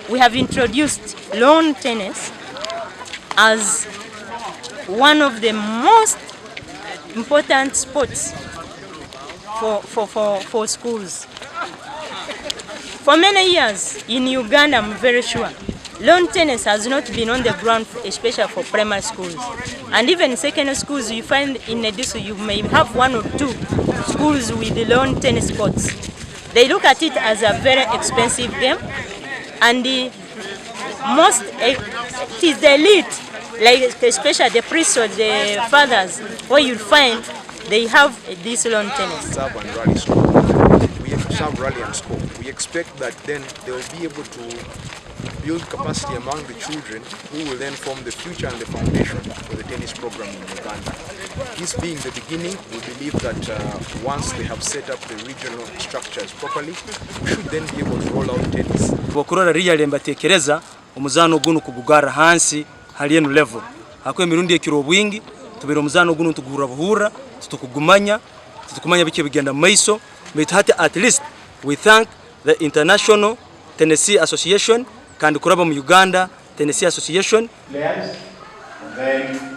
we have introduced lawn tennis as one of the most important sports for schools. For many years in Uganda, I'm very sure, lawn tennis has not been on the ground, especially for primary schools. And even secondary schools, you find in a district you may have 1 or 2 schools with the lawn tennis courts. They look at it as a very expensive game, and it is the elite, like especially the priests or the fathers, where you find they have this lawn tennis. Rally and score. We expect that then they will be able to build capacity among the children who will then form the future and the foundation for the tennis program in Uganda. This being the beginning, we believe that once they have set up the regional structures properly, we should then be able to roll out tennis. Bokurora really mbatekereza Omuzaano guno kugugara hansi hali enu level. Hakwe mirundi ekiro bwingi tubira Omuzaano guno tugura buhura tutukugumanya bike bigenda maiso. But at least we thank the International Tennessee Association, kandi kuraba mu Uganda Tennessee Association. Players, then